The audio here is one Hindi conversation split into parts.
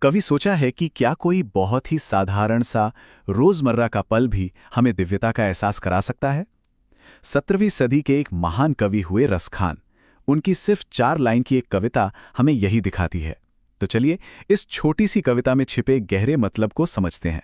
कभी सोचा है कि क्या कोई बहुत ही साधारण सा रोजमर्रा का पल भी हमें दिव्यता का एहसास करा सकता है? 17वीं सदी के एक महान कवि हुए रसखान। उनकी सिर्फ 4 लाइन की एक कविता हमें यही दिखाती है। तो चलिए इस छोटी सी कविता में छिपे गहरे मतलब को समझते हैं।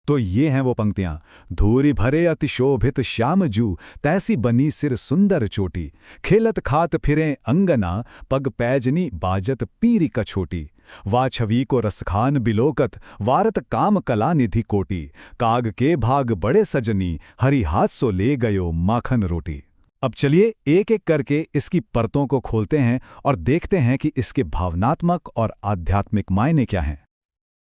तो ये हैं वो पंक्तियां। धूरी भरे अति शोभित श्याम जू, तैसी बनी सिर सुंदर चोटी। खेलत खात फिरें अंगना, पग पैजनी बाजत पीरी कछोटी। वा छवि को रसखान बिलोकत, वारत काम कला निधि कोटी। काग के भाग बड़े सजनी, हरि हाथ सो ले गयो माखन रोटी। अब चलिए एक एक करके इसकी परतों को खोलते हैं और देखते हैं कि इसके भावनात्मक और आध्यात्मिक मायने क्या हैं।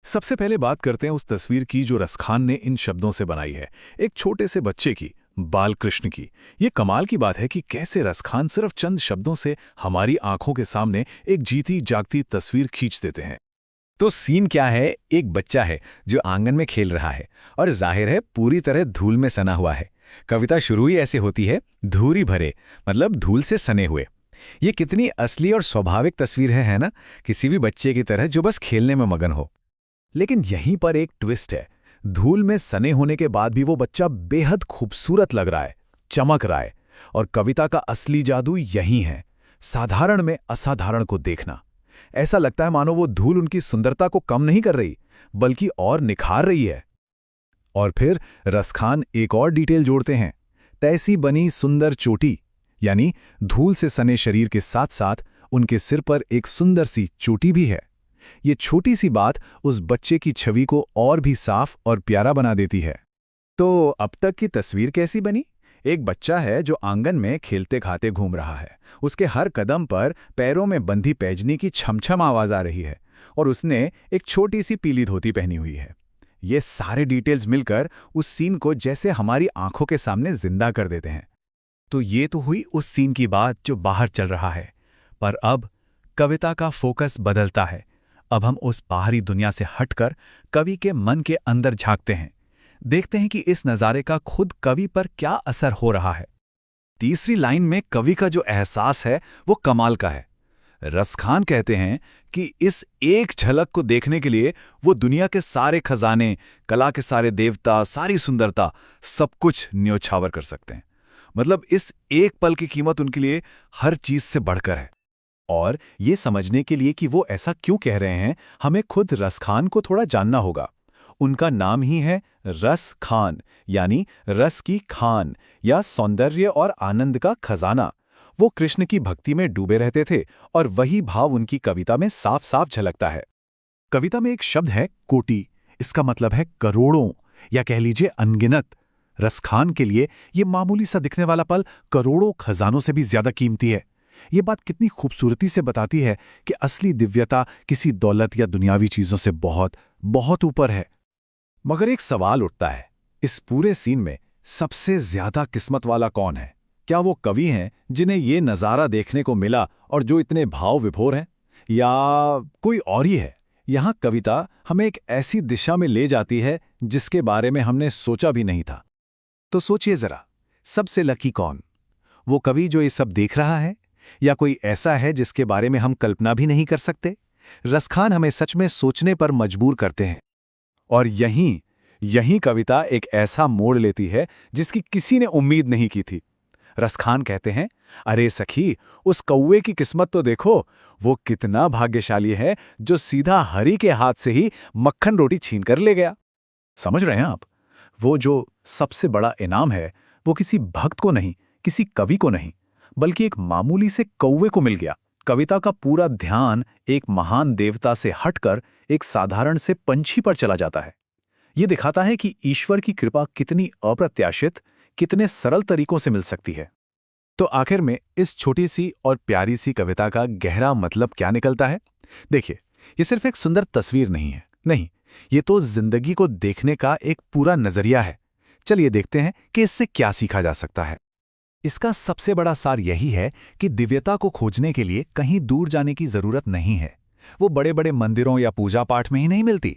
सबसे पहले बात करते हैं उस तस्वीर की जो रसखान ने इन शब्दों से बनाई है, एक छोटे से बच्चे की, बाल कृष्ण की। ये कमाल की बात है कि कैसे रसखान सिर्फ चंद शब्दों से हमारी आंखों के सामने एक जीती जागती तस्वीर खींच देते हैं। तो सीन क्या है? एक बच्चा है जो आंगन में खेल रहा है और जाहिर है पूरी तरह धूल में सना हुआ है। कविता शुरू ही ऐसे होती है, धूरी भरे, मतलब धूल से सने हुए। ये कितनी असली और स्वाभाविक तस्वीर है ना? किसी भी बच्चे की तरह जो बस खेलने में मगन हो। लेकिन यहीं पर एक ट्विस्ट है। धूल में सने होने के बाद भी वो बच्चा बेहद खूबसूरत लग रहा है, चमक रहा है। और कविता का असली जादू यही है, साधारण में असाधारण को देखना। ऐसा लगता है मानो वो धूल उनकी सुंदरता को कम नहीं कर रही, बल्कि और निखार रही है। और फिर रसखान एक और डिटेल जोड़ते हैं, तैसी बनी सुंदर चोटी, यानी धूल से सने शरीर के साथ साथ उनके सिर पर एक सुंदर सी चोटी भी है। ये छोटी सी बात उस बच्चे की छवि को और भी साफ और प्यारा बना देती है। तो अब तक की तस्वीर कैसी बनी? एक बच्चा है जो आंगन में खेलते खाते घूम रहा है। उसके हर कदम पर पैरों में बंधी पैजनी की छमछम आवाज आ रही है और उसने एक छोटी सी पीली धोती पहनी हुई है। ये सारे डिटेल्स मिलकर उस सीन को जैसे हमारी आंखों के सामने जिंदा कर देते हैं। तो ये तो हुई उस सीन की बात जो बाहर चल रहा है, पर अब कविता का फोकस बदलता है। अब हम उस बाहरी दुनिया से हटकर कवि के मन के अंदर झांकते हैं, देखते हैं कि इस नज़ारे का खुद कवि पर क्या असर हो रहा है। तीसरी लाइन में कवि का जो एहसास है वो कमाल का है। रसखान कहते हैं कि इस एक झलक को देखने के लिए वो दुनिया के सारे खजाने, कला के सारे देवता, सारी सुंदरता, सब कुछ न्योछावर कर सकते हैं। मतलब इस एक पल की कीमत उनके लिए हर चीज से बढ़कर है। और ये समझने के लिए कि वो ऐसा क्यों कह रहे हैं, हमें खुद रसखान को थोड़ा जानना होगा। उनका नाम ही है रस खान, यानी रस की खान या सौंदर्य और आनंद का खजाना। वो कृष्ण की भक्ति में डूबे रहते थे और वही भाव उनकी कविता में साफ साफ झलकता है। कविता में एक शब्द है कोटि। इसका मतलब है करोड़ों या कह लीजिए अनगिनत। रसखान के लिए ये मामूली सा दिखने वाला पल करोड़ों खजानों से भी ज्यादा कीमती है। ये बात कितनी खूबसूरती से बताती है कि असली दिव्यता किसी दौलत या दुनियावी चीजों से बहुत बहुत ऊपर है। मगर एक सवाल उठता है, इस पूरे सीन में सबसे ज्यादा किस्मत वाला कौन है? क्या वो कवि हैं जिन्हें ये नज़ारा देखने को मिला और जो इतने भाव विभोर हैं, या कोई और ही है? यहाँ कविता हमें एक ऐसी दिशा में ले जाती है जिसके बारे में हमने सोचा भी नहीं था। तो सोचिए जरा, सबसे लकी कौन? वो कवि जो ये सब देख रहा है, या कोई ऐसा है जिसके बारे में हम कल्पना भी नहीं कर सकते? रसखान हमें सच में सोचने पर मजबूर करते हैं। और यहीं कविता एक ऐसा मोड़ लेती है जिसकी किसी ने उम्मीद नहीं की थी। रसखान कहते हैं, अरे सखी, उस कौवे की किस्मत तो देखो, वो कितना भाग्यशाली है जो सीधा हरि के हाथ से ही मक्खन रोटी छीन कर ले गया। समझ रहे हैं आप? वो जो सबसे बड़ा इनाम है वो किसी भक्त को नहीं, किसी कवि को नहीं, बल्कि एक मामूली से कौवे को मिल गया। कविता का पूरा ध्यान एक महान देवता से हटकर एक साधारण से पंछी पर चला जाता है। ये दिखाता है कि ईश्वर की कृपा कितनी अप्रत्याशित, कितने सरल तरीकों से मिल सकती है। तो आखिर में इस छोटी सी और प्यारी सी कविता का गहरा मतलब क्या निकलता है? देखिए, ये सिर्फ एक सुंदर तस्वीर नहीं है, नहीं, ये तो जिंदगी को देखने का एक पूरा नजरिया है। चलिए देखते हैं कि इससे क्या सीखा जा सकता है। इसका सबसे बड़ा सार यही है कि दिव्यता को खोजने के लिए कहीं दूर जाने की जरूरत नहीं है। वो बड़े बड़े मंदिरों या पूजा पाठ में ही नहीं मिलती।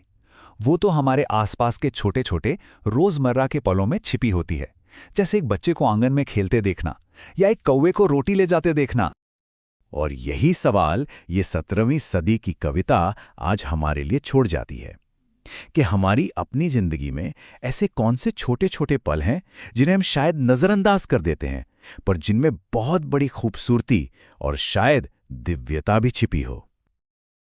वो तो हमारे आसपास के छोटे छोटे रोजमर्रा के पलों में छिपी होती है। जैसे एक बच्चे को आंगन में खेलते देखना या एक कौवे को रोटी ले जाते देखना। और यही सवाल ये 17वीं सदी की कविता आज हमारे लिए छोड़ जाती है कि हमारी अपनी जिंदगी में ऐसे कौन से छोटे छोटे पल हैं जिन्हें हम शायद नजरअंदाज कर देते हैं, पर जिनमें बहुत बड़ी खूबसूरती और शायद दिव्यता भी छिपी हो।